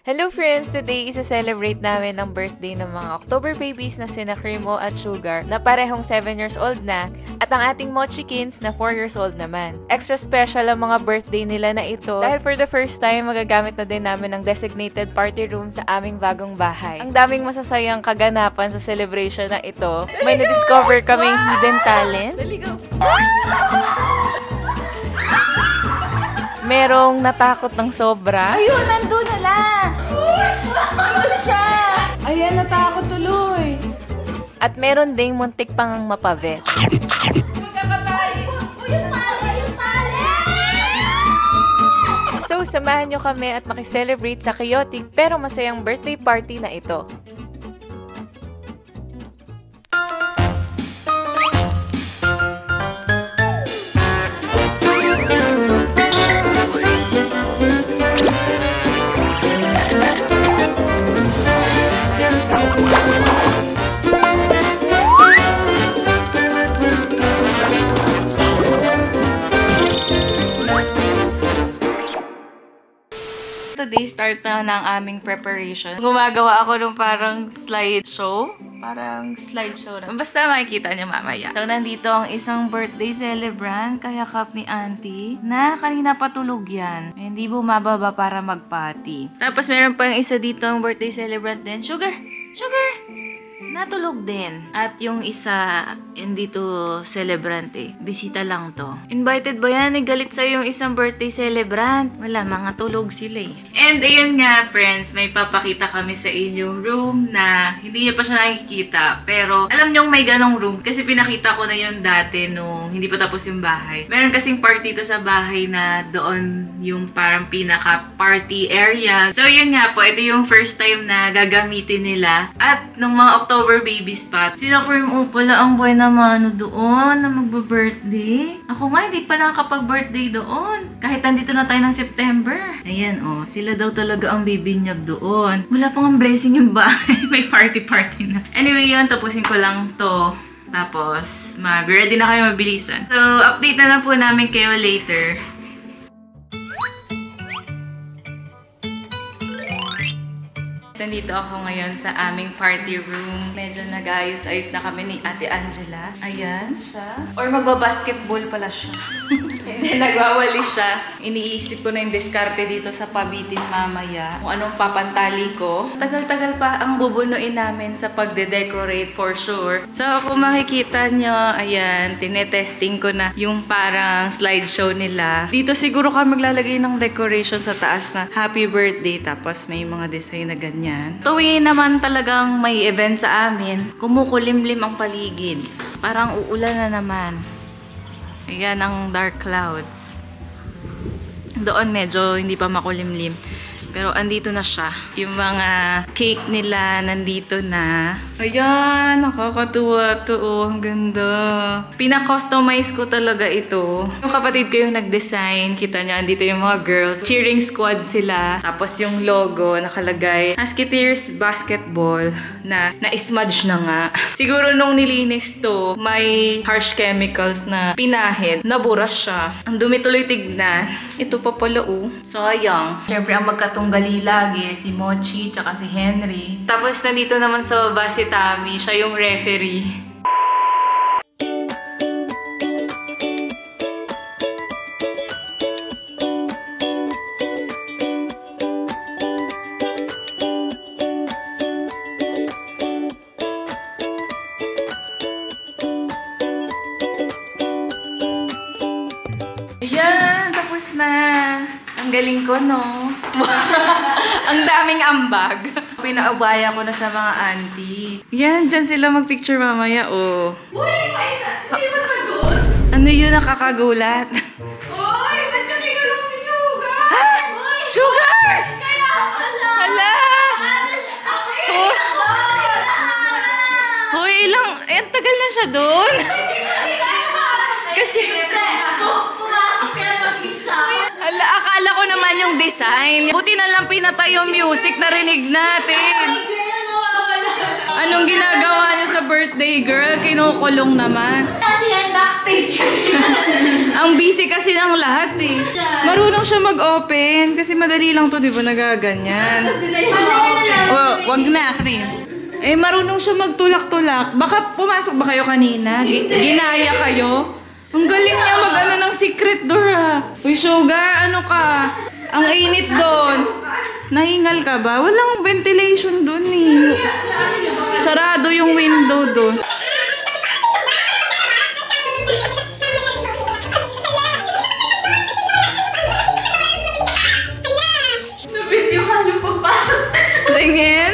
Hello friends! Today, isa-celebrate namin ang birthday ng mga October babies na sina Cremo at Sugar na parehong 7 years old na at ang ating Mochikins na 4 years old naman. Extra special ang mga birthday nila na ito dahil for the first time, magagamit na din namin ang designated party room sa aming bagong bahay. Ang daming masasayang kaganapan sa celebration na ito. May na-discover kaming hidden talent. Merong natakot ng sobra. Ayun, nandun na lang! Nandun siya! Ayan, natakot tuloy. At meron ding muntik pang mapavet. Magkakatay! Yung tali! Yung tali! So, samahan nyo kami at makiselebrate sa chaotic pero masayang birthday party na ito. Today, start na ng aming preparation. Gumagawa ako ng parang slideshow. Basta makikita niyo mamaya. So, nandito ang isang birthday celebrant, kayakap ni Auntie, na kanina patulog yan. Hindi bumababa para mag-party. Tapos, meron pa yung isa dito ang birthday celebrant din. Sugar! Sugar! Natulog din. At yung isa, hindi to celebrant eh. Bisita lang to. Invited ba yan? Galit sa'yo yung isang birthday celebrant. Wala, mga tulog sila eh. And ayun nga, friends, may papakita kami sa inyong room na hindi niyo pa siya nakikita. Pero alam niyong may ganong room kasi pinakita ko na yun dati nung hindi pa tapos yung bahay. Meron kasing party to sa bahay na doon yung parang pinaka-party area. So yun nga po, ito yung first time na gagamitin nila. At nung mga October babies pa, sila Cremo pala ang boy naman doon na magbe-birthday. Ako nga, hindi pa nakakapag-birthday doon. Kahit nandito na tayo ng September. Ayan, oh. Sila daw talaga ang bibinyag doon. Wala pang ang blessing yung bahay. May party-party na. Anyway, yun. Tapusin ko lang to. Tapos, mag-ready na kayo mabilisan. So, update na lang po namin kayo later. Nandito ako ngayon sa aming party room. Medyo nag-ayos-ayos na kami ni Ate Angela. Ayan siya. Or magbabasketball pala siya. Hindi, nagwawali siya. Iniisip ko na yung diskarte dito sa pabitin mamaya. Kung anong papantali ko. Tagal-tagal pa ang bubunuin namin sa pagde-decorate for sure. So, kung makikita nyo, ayan, tinetesting ko na yung parang slideshow nila. Dito siguro ka maglalagay ng decoration sa taas na happy birthday. Tapos may mga design na ganyan. Tuwing naman talagang may event sa amin, kumukulimlim ang paligid. Parang uulan na naman. Ayan ang dark clouds. Doon medyo hindi pa makulimlim. Pero andito na siya. Yung mga cake nila nandito na. Ayan, nakakatuwa to. Oh, ang ganda. Pina-customize ko talaga ito. Yung kapatid ko yung nag-design. Kita niya, andito yung mga girls. Cheering squad sila. Tapos yung logo nakalagay. Musketeers Basketball na na-smudge na nga. Siguro nung nilinis to, may harsh chemicals na pinahid. Nabura siya. Ang dumi tuloy tignan. Ito pa pala oh. Sayang. Siyempre ang magkatunggali lagi, si Mochi, tsaka si Henry. Tapos nandito naman sa baba si Tammy, siya yung referee. Ayan, tapos na. Ang galing ko, no? Ang daming ambag. Pinaubaya ko na sa mga auntie. Yan, dyan sila mag-picture mamaya, oh. Uy, hindi ba naman doon? Ano yun, nakakagulat? Uy, ba't ka nagulong si Sugar? Ha? Uy, Sugar! kaya pala! Hala! Ano siya? Oh. Hoy, ilang... ang tagal na siya doon. Kasi... Pumasok yan mag-isa. Hala, akala ko naman yung design. Buti na lang pinatay yung music, narinig natin. Anong ginagawa niyo sa birthday, girl? Kinukulong naman. Kasi yan, backstage. Ang busy kasi ng lahat eh. Marunong siya mag-open kasi madali lang to, di ba? Nagaganyan. Wag na, Cream. Eh, marunong siya magtulak-tulak. Baka pumasok ba kayo kanina? Ginaya kayo? Ang galing niya mag-ano ng secret door ah. Uy, Sugar, ano ka? Ang init doon. Nahingal ka ba? Walang ventilation doon eh. Sarado yung window doon. Nabidyohan yung pagpasok. Tingin?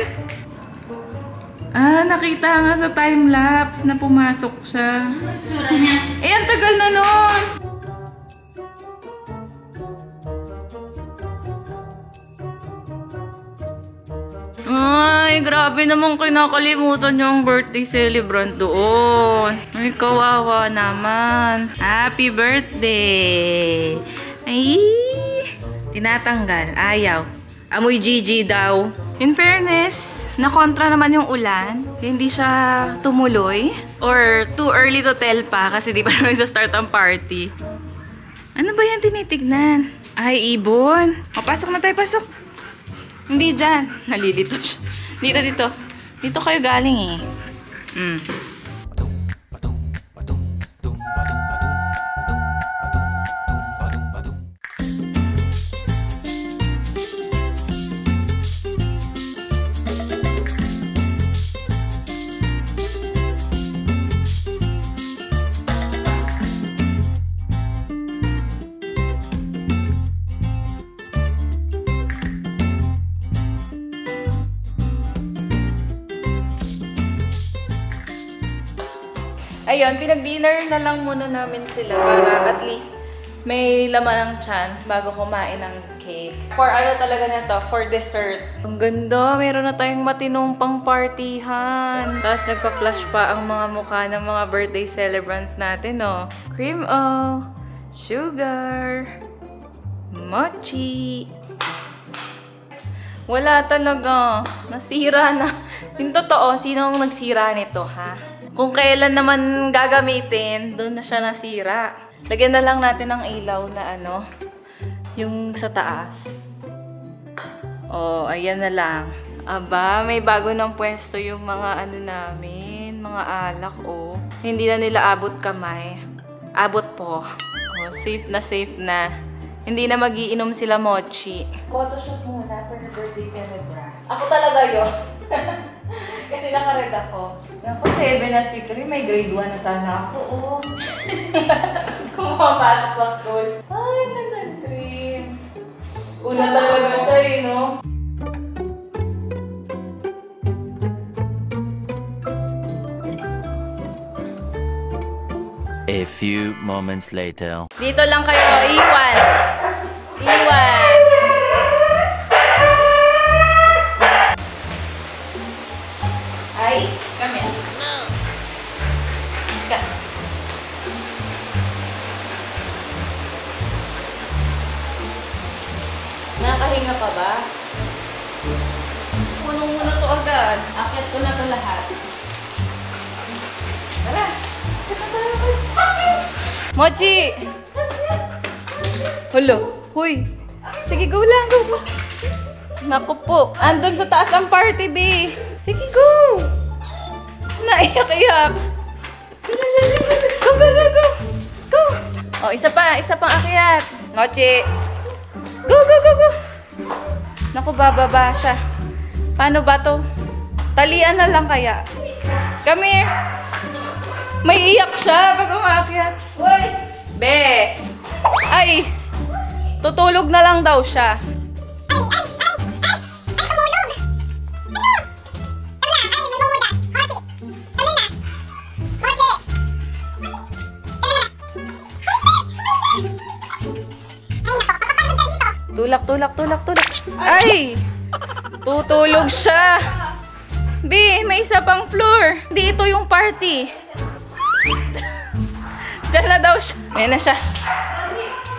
Ah, nakita nga sa time-lapse na pumasok siya. Tsura niya. Eh, ang tagal na nun! Ay, grabe naman kinakalimutan niyo ang birthday celebrant doon. Ay, kawawa naman. Happy birthday! Ay, tinatanggal. Ayaw. Amoy Gigi daw. In fairness, nakontra naman yung ulan. Hindi siya tumuloy. Or too early to tell pa kasi di pa naman sa start ang party. Ano ba yan tinitignan? Ay, ibon. O, pasok na tayo, pasok. Hindi dyan. Nalilito siya. Dito. Dito kayo galing eh. Ayun, pinag-dinner na lang muna namin sila para at least may laman ng tiyan bago kumain ng cake. For ano talaga na to? For dessert. Ang ganda! Meron na tayong matinong pang-partihan. Tapos nagpa-flash pa ang mga mukha ng mga birthday celebrants natin, no? Cream O, Sugar, Mochi. Wala talaga. Nasira na. Yung totoo, sinong nagsira nito, ha? Kung kailan naman gagamitin, doon na siya nasira. Lagyan na lang natin ng ilaw na ano, yung sa taas. Oh, ayan na lang. Aba, may bago ng pwesto yung mga ano namin, mga alak, oh. Hindi na nila abot kamay. Abot po. Oh, safe na. Hindi na magiinom sila Mochi. Photoshoot muna for the birthday celebrant. Ako talaga yun. Kasi nakared ako. Ako 7 na si Cream, may grade 1 na sana ako, oh. Kung makapasok sa school. Ay, ganda ni Cream. Una talaga siya eh, no? A few moments later. Dito lang kayo, iwan. Iwan. Ay, come here. Ka. Nakakahinga pa ba? Punong muna to agad. Akyat ko na to lahat. Tara. Mochi! Hulo. Huy. Sige, go lang, go. Naku po. Andun sa taas ang party, be. Sige, go. Naiyak-iyak. Go. Go. Oh, isa pang akyat. Mochi. Go. Naku, bababa siya. Paano ba to? Talian na lang kaya. Come here. May iyak siya pag umakyat. Uy! Be! Ay! Tutulog na lang daw siya. Tulak. Ay! Tutulog siya. B, may isa pang floor. Hindi ito yung party. Diyan na daw siya. Ayan na siya.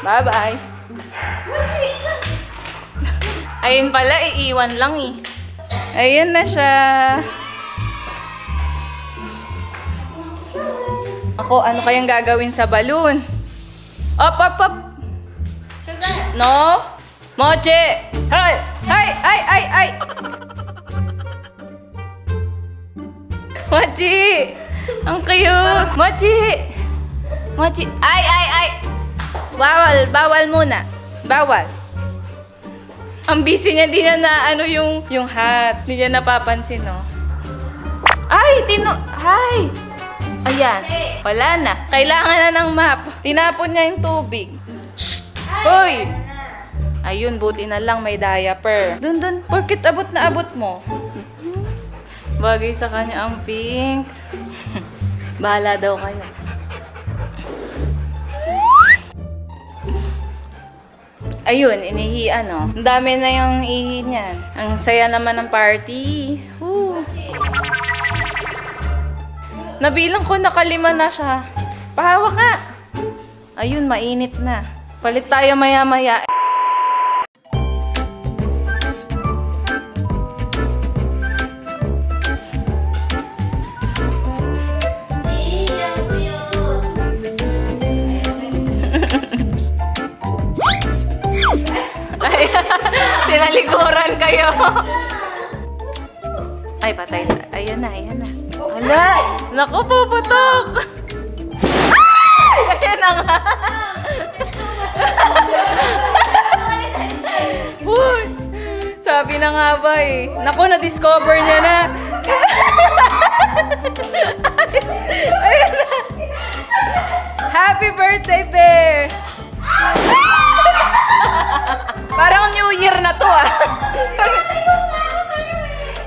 Bye-bye. Ayun pala, iiwan lang eh. Ayan na siya. Ako, ano kayang gagawin sa balloon? Up, up, up! Shh, no! Mochi! Hay! Hay! Ay! Ay! Ay! Mochi! Ang cute! Mochi! Mochi! Ay! Ay! Ay! Bawal! Bawal muna! Bawal! Ang busy niya, di niya na ano yung hat. Di niya napapansin, no? Ay! Ay! Ayan. Wala na. Kailangan na ng map. Tinapon niya yung tubig. Shh! Hoy! Ayun, buti na lang may diaper. Dun. Porkit abot na abot mo. Bagay sa kanya ang pink. Bahala daw kayo. Ayun, inihian, no? Ang dami na yung ihi niyan. Ang saya naman ng party. Woo. Nabilang ko, nakalima na siya. Pahawak ka. Ayun, mainit na. Palit tayo maya-maya. Tinalikuran kayo. Ay, patay na. Ayan na, ayan na. Hala! Naku, puputok! Ay! Ayan na nga. Uy! Sabi na nga ba eh. Naku, na-discover niya na. Ayan na. Happy birthday, Bear! Parang New Year na to ah.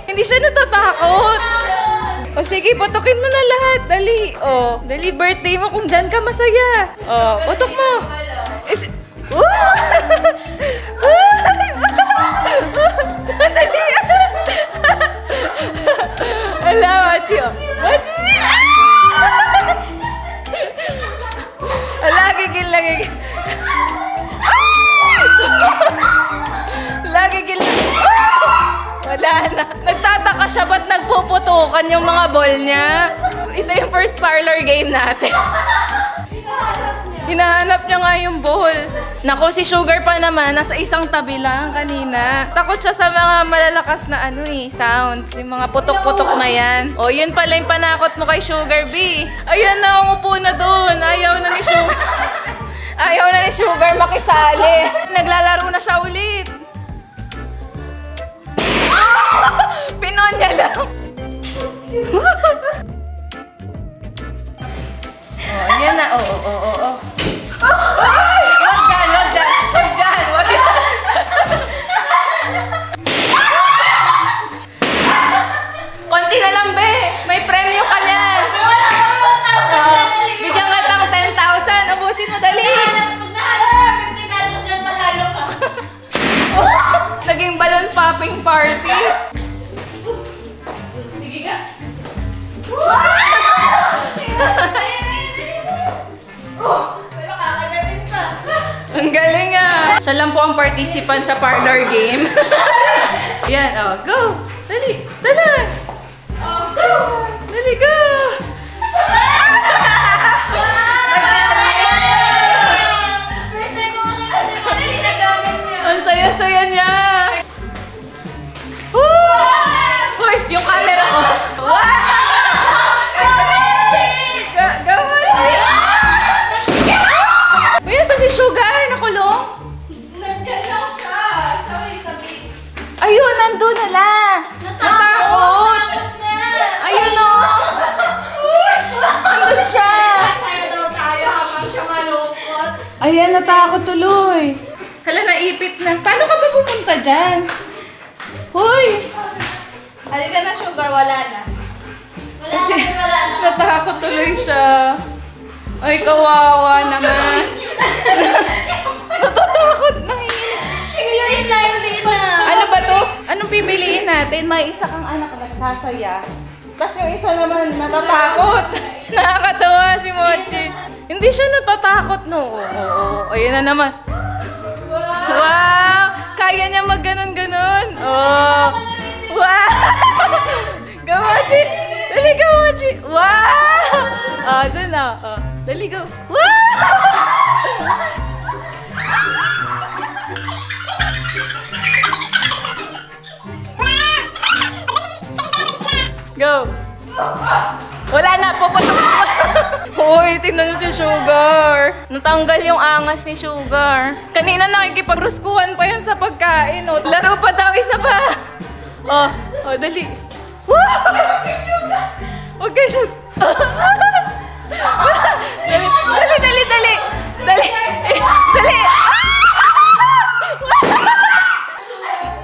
Hindi siya natatakot. O sige, putukin mo na lahat. Dali. O, dali birthday mo kung dyan ka masaya. O, putok mo. Dali. Ala, Machi. Machi! Ala, gigil na gigil. Lagi gila. Wala na. Nagtataka siya ba't nagpuputukan yung mga ball niya. Ito yung first parlor game natin. Hinahanap niya nga yung ball. Naku, si Sugar pa naman, nasa isang tabi lang kanina. Takot siya sa mga malalakas na sounds. Yung mga putok-putok na yan. O, yun pala yung panakot mo kay Sugar B. Ayan na, umupo na doon. Ayaw na ni Sugar. Ayaw na ni Sugar makisali. Naglalaro na siya ulit. Pinon niya lang. Oh, ayan na. Oh. Wag dyan. Konti na lang, be. May premyo ka niyan. Bigyan ka tang 10,000. Ubusin mo, dali. Pag nahalap 50 pesos dyan, manalo ka. Naging balloon popping party. Sige ka. Pero kakagatin pa. Ang galing ah. Siya lang po ang participant sa parlor game. Yan, oh, go. Dali. Go. Dali, go. First time ko makita si Mami nagamit niya. Ang saya-saya niya. Uy, yung camera ko. Wow! Uy, nasa si Sugar? Nakulong? Nandiyan lang siya. Sabi. Ayun, nandun na lang. Natakot. Ayun o. Nandun siya. Sasaya daw tayo habang siya malungkot. Ayan, natakot tuloy. Hala, naipit na. Paano ka ba pupunta dyan? Hoy! Halika na, Sugar. Wala na. Kasi natakot tuloy siya. Ay, kawawa naman. Natatakot na yun. Tingnan siya, hindi na. Ano ba to? Anong pipiliin natin? May isa kang anak na nagsasaya. Tapos yung isa naman natatakot. Nakakatawa si Mochi. Hindi siya natatakot, no? Oo. Ayun na naman. Wow! Kaya niya mag-ganon-ganon. Oh. Wow! Gamachi! Dali, Gamachi! Wow! Dun na. Dali, go. Wow! Go! Wala na, puputok pa. Uy, tingnan nyo si Sugar. Natanggal yung angas ni Sugar. Kanina nakikipagruskuhan pa yan sa pagkain. Oh. Laro pa daw, isa pa. Dali. Huwag kayo, Sugar. Dali.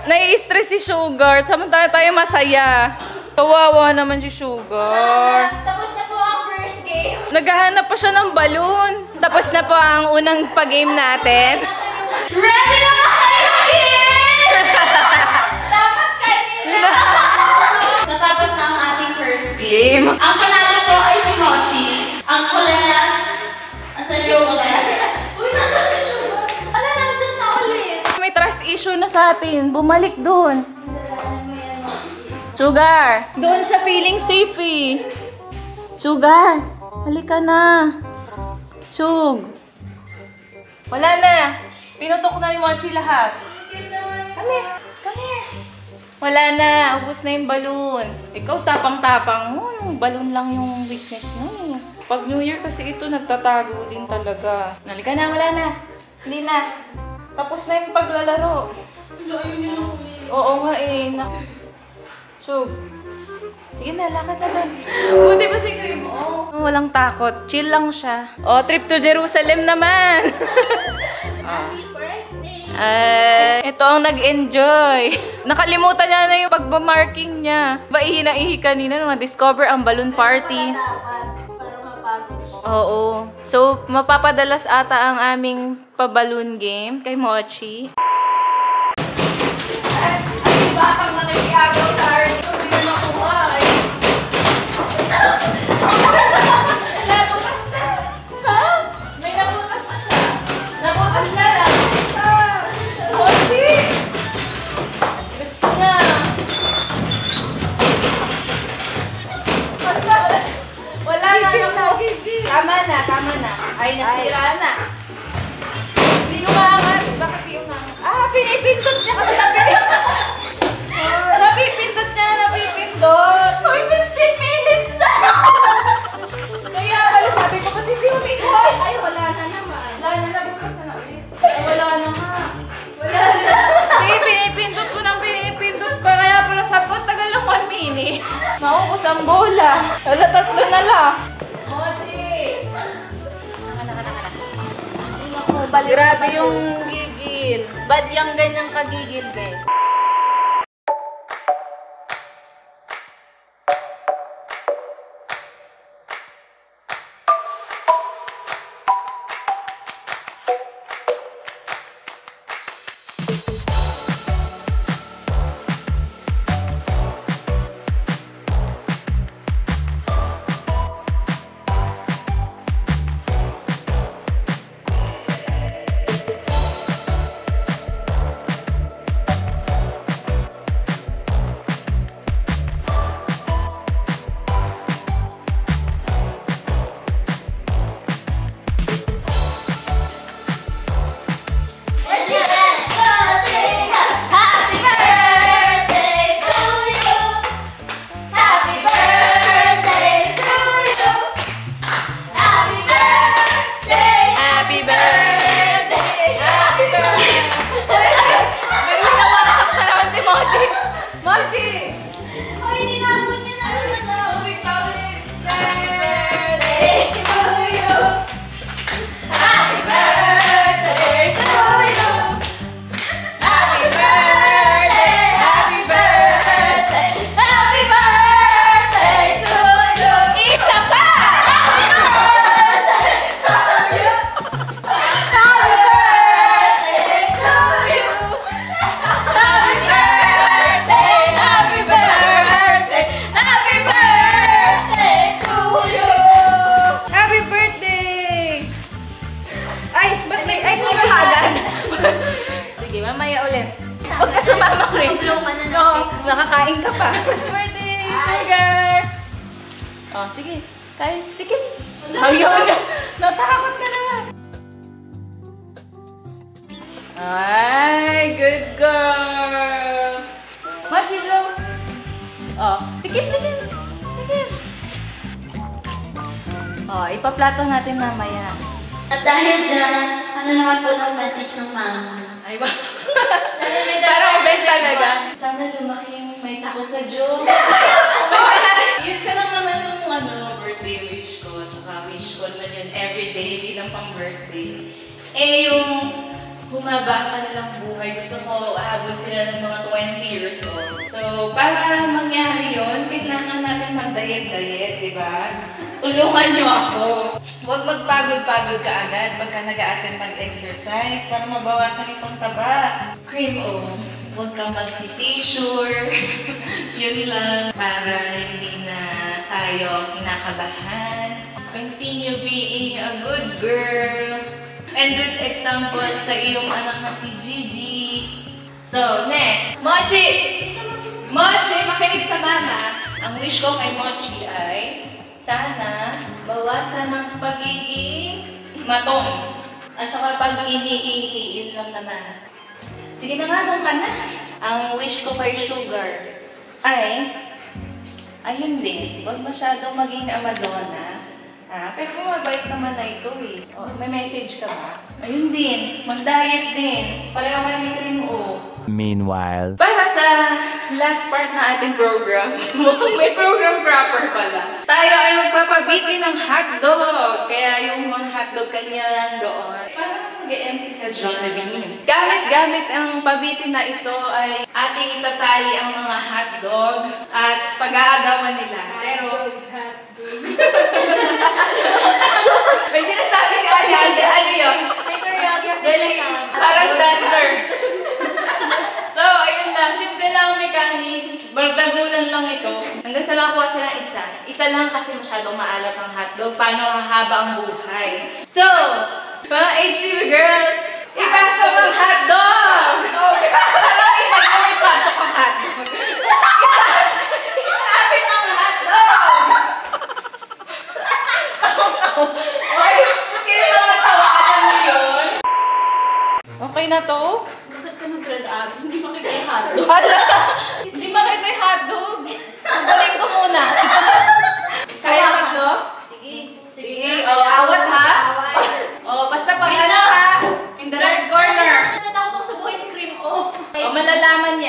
Nai-stress si Sugar. Samantala tayo masaya. Kawawa naman si Sugar. Tapos na po ang first game. Naghahanap pa siya ng balloon. Tapos na po ang unang pag-game natin. Ready na ba kayo, kids? Dapat kanina. Natapos na ang ating first game. Ang panalo po ay si Mochi. Ang kulala. Asa siya kulala? Uy, nasa si Sugar. Ala, nandun na ulit. May trust issue na sa atin. Bumalik doon. Sugar! Doon siya feeling safe eh. Sugar! Halika na. Sug! Wala na. Pinutok na ni Mochi lahat. Kami! Wala na. Ubus na yung balloon. Ikaw tapang-tapang mo. Yung balloon lang yung weakness mo eh. Pag New Year kasi ito nagtatago din talaga. Halika na, wala na. Hindi na. Tapos na yung paglalaro. Oo nga eh. So, sige na, lakad na doon. Buti ba si Grim? Walang takot. Chill lang siya. Trip to Jerusalem naman. Happy birthday! Ito ang nag-enjoy. Nakalimutan niya na yung pagbamarking niya. Ihi kanina nung na-discover ang balloon party. Para mapagod siya. Oo. So, mapapadalas ata ang aming pa-balloon game kay Mochi. Batang nakikiagaw sa art. Hindi ko nakuha eh. Nabutas na. Ha? May nabutas na siya. Nabutas na lang. Mochi! Gusto na. Wala na naman. Tama na. Ay, nasira na. Hindi umangat. Bakit di umangat? Pinipindot niya kasi napipindot niya. Ay, 15 minutes na! Kaya pala sabi ko, ba't hindi umikot? Ay, wala na naman. Wala na, bukas na ulit. Wala na nga. Wala na. Pinipindot ko ng pinipindot pa. Kaya pala sabi ko, tagal lang 1 minute. Maubos ang bola. Wala, 3 na lang. Mochi! Grabe yung gigil. Bad yung ganyang kagigil, be. Nakakain ka pa. Happy birthday, Sugar! Oh, sige. Kain. Tikim. Ayaw niya. Natakot ka naman. Ay, good girl. Machilo. Oh, tikim. Oh, ipaplato natin mamaya. At dahil dyan, ano naman po ng message ng mama? Ay ba? Parang event talaga. Sana lumaki may takot sa Diyos. Yun sa lang naman yung birthday wish ko. Tsaka wish ko naman yun everyday, hindi lang pang birthday. Eh yung humaba ka nilang buhay, gusto ko aabot sila ng mga 20 years old. So para mangyari yun, kailangan natin mag-diet-diet, di ba? Tulungan niyo ako. Huwag magpagod-pagod ka agad pagka nag-a-attend mag-exercise para mabawasan itong taba. Cream huwag kang magsisisure. Yun lang. Para hindi na tayo kinakabahan. Continue being a good girl. And good example sa iyong anak na si Gigi. So, next. Mochi! Mochi, makinig sa mama. Ang wish ko kay Mochi ay sana bawasan ng pagiging matong. At saka pag-ihi-ihi, yun lang naman. Sige na nga, doon ka na. Ang wish ko kay Sugar ay hindi. Huwag masyadong maging Amazona. Pero mabait naman na ito eh. Oh, may message ka ba? Ayun din. Mag-diet din. Pareho kayo ni Cream Meanwhile, para sa last part na ating program, may program proper pala. Tayo ay magpapabiti ng hotdog. Kaya yung mga hotdog kanina lang doon. Parang mag-MC sa Jollibee. Gamit ang pabiti na ito ay ating itatali ang mga hotdog at pag-aagawan nila. Pero may sinasabi si Ate Anja, ano yun? May choreography Parang dancer. So, ayun lang. Simple lang ang mechanics. Bardagulan lang ito. Hanggang sa makuha silang isa. Isa lang kasi masyadong maalat ang hotdog. Paano hahaba ang buhay? So, mga HTV girls, ipasok ang hotdog! Parang iba yung ipasok ang hotdog. Isabit ang hotdog! Okay, kaya naman tawa. Alam mo yun? Okay na to? Bakit ka nag-red abs? Hindi makita yung hotdog. Hindi makita yung hotdog. Galing ko muna. Kaya tatlo? Sige. Awat ha? Basta pag ano ha? In the red corner. Natatakot ako sa buhay ni Cream O. Malalaman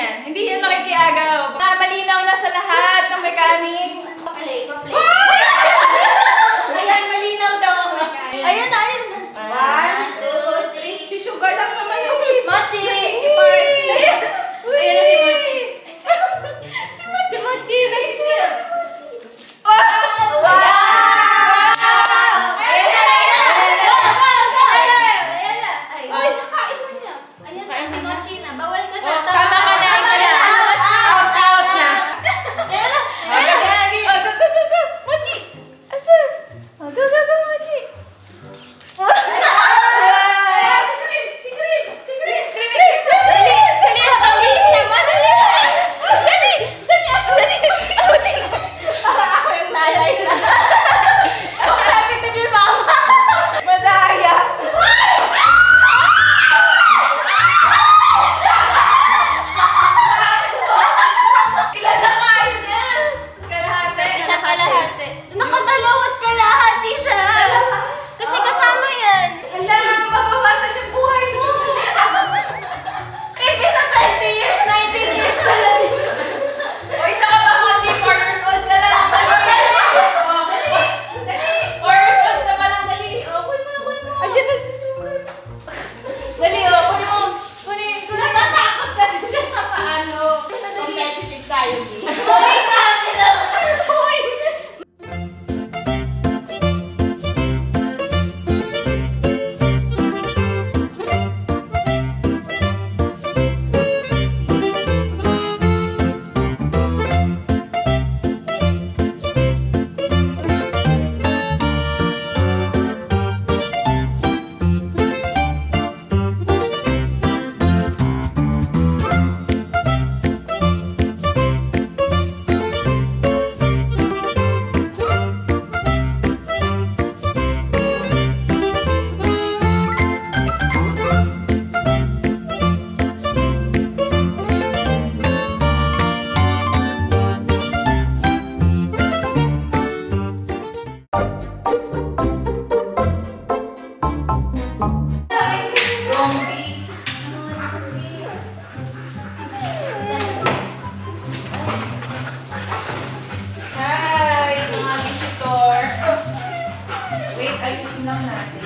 lang natin.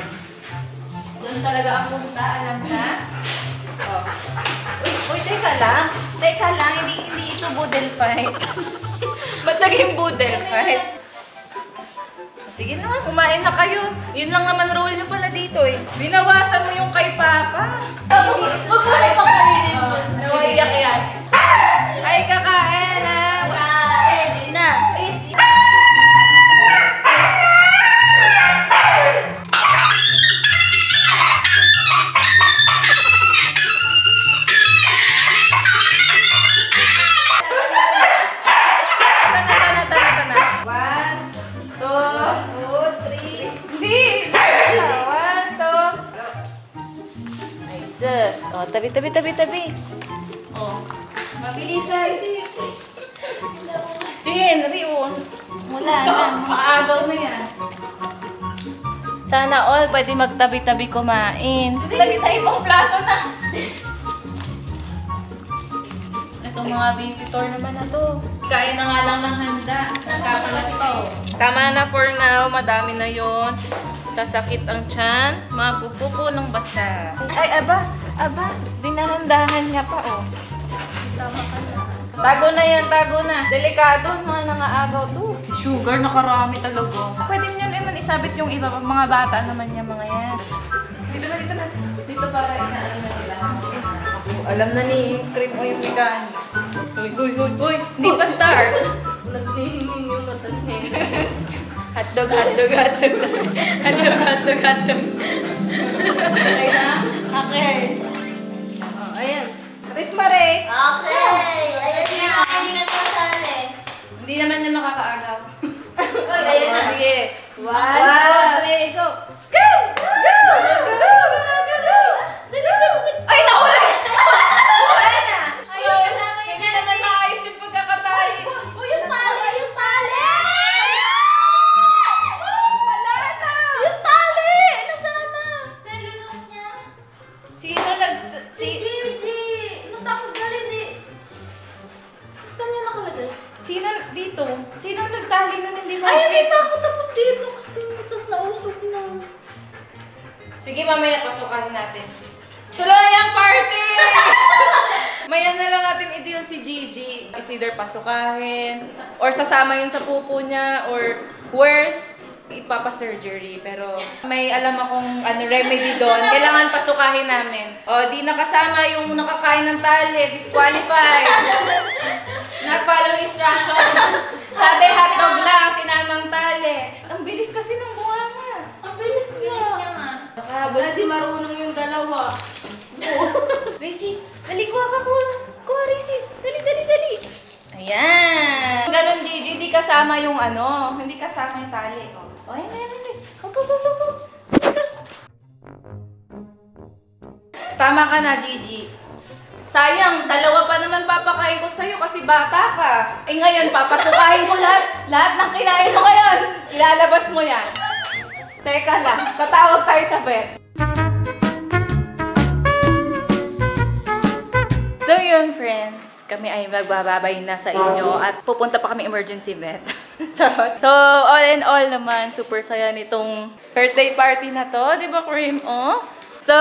Doon talaga ang punta, alam na. Oh. Uy, teka lang. Teka lang, hindi ito boodle fight. Ba't naging boodle fight? Sige na, kumain na kayo. Yun lang naman role nyo pala dito eh. Binawasan mo yung kay Papa. Huwag mo rin pagkainin mo. Nawaiyak yan. Ay, kakain ah. Kain na. Oh, tabi. Oh, mabilisan. Si Henry, oh. Wala na, maagaw na yan. Sana all pwede magtabi-tabi kumain. Lagi na ibang plato na. Itong mga visitor naman na to. Kain na nga lang ng handa. Nagkapalat pa, oh. Tama na for now, madami na yon. Sasakit ang tiyan, mapupupo ng basa. Ay, aba, dinahandahan niya pa, oh. Tama ka na. Tago na yan, tago na. Delikado, mga nangaagaw to. Si Sugar, nakarami talaga. Pwede mo yun naman isabit yung iba, mga bata naman niya, mga yan. Dito na. Dito para inaano na nila. Alam na ni Cream o yung mechanics. Hoy. Hindi pa start. Naglihingin yung matanhin. Hotdog. Hotdog. Okay na? Okay. Oh, ayan. Chris Mare. Okay. Ayan na. Ayan na sali. Hindi naman niya makakaagaw. Uy, ayan na. Sige. 1, 2, 3, go. Go! Ay, nawala! Wala na. Ayun, kasama yun. Hindi naman maayos yung pagkakatali. Uy, yung tali. Yung tali. Wala na! Yung tali. Nasama. Nalulok niya. Si Gigi. Natanggal, hindi. Saan niya nakalagay? Sino dito? Sino nagtali na hindi mo? Ay, hindi pa ako tapos dito kasi tapos nausog na. Sige, mamaya pasukahin natin. Tuloy ang party! Maya na lang natin i-deal si Gigi. It's either pasukahin, or sasama yun sa pupo niya, or worse, ipapa-surgery. Pero may alam akong remedy doon. Kailangan pasukahin namin. O, di nakasama yung nakakain ng tali. Disqualified. Nag-follow instructions. Sabi hotdog lang, sinamang tali. Ang bilis kasi ng buhanga. Ang bilis niya. Nakahabol. Di marunong yung dalawa. Racy, dali, kuha ka. Kuha, Racy. Dali. Ayan. Ganon, Gigi, di kasama yung hindi kasama yung tali. O, ayan. Go. Tama ka na, Gigi. Sayang, dalawa pa naman papakain ko sa'yo kasi bata ka. Eh ngayon, papasukahin ko lahat ng kinain mo ngayon. Ilalabas mo yan. Teka lang, tatawag tayo sa vet. So yun, friends, kami ay magbababay na sa inyo at pupunta pa kami emergency vet. Charot. So, all in all naman, super saya nitong birthday party na to. Di ba, Cream? Oh? So,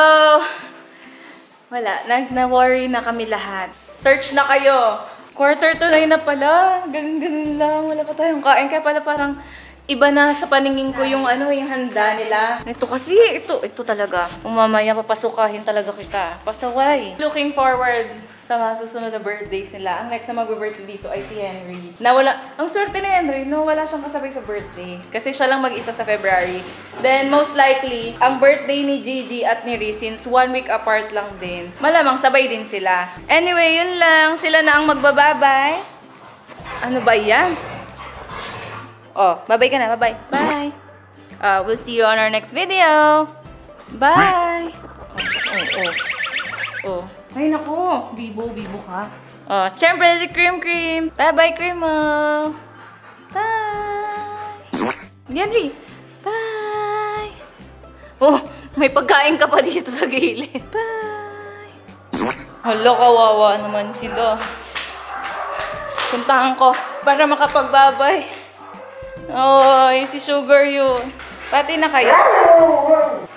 wala. Na-worry na kami lahat. Search na kayo. 8:45 na pala. Ganun lang. Wala pa tayong kain. Kaya pala parang iba na sa paningin ko yung yung handa nila. Ito kasi, ito talaga. Mamaya papasukahin talaga kita. Pasaway. Looking forward sa mga susunod na birthdays nila. Ang next na mag-birthday dito ay si Henry. Ang swerte ni Henry, wala siyang kasabay sa birthday. Kasi siya lang mag-isa sa February. Then, most likely, ang birthday ni Gigi at ni Riz, since 1 week apart lang din, malamang sabay din sila. Anyway, yun lang. Sila na ang magbababay. Ano ba yan? Oh, bye-bye ka na. Bye-bye. Bye. We'll see you on our next video. Bye. Oh. Ay, naku. Bibo ka. Oh, syempre si Cream. Bye-bye, Cream. Bye. Henry. Bye. Oh, may pagkain ka pa dito sa gilid. Bye. Hala, kawawa naman sila. Puntahan ko para makapagbabay. Oy, si Sugar yun. Pati na kayo.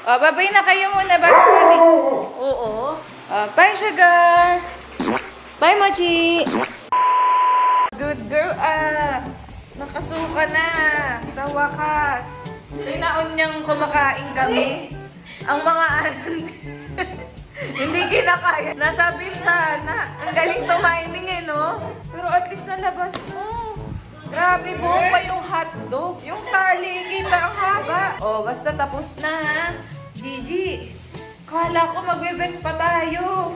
Oh, babay na kayo muna bago pati. Oo. Bye, sugar. Bye, Mochi. Good girl, nakasuka na. Sa wakas. Tinaon niyang kumakain kami. Ang mga hindi kinakaya. Nasa bintana. Ang galing tumiming eh, no? Pero at least nalabas mo. Grabe, buo pa yung hotdog. Yung tali, kita ang haba. Oh, basta tapos na, ha? Gigi, kala ko magbe-bet pa tayo.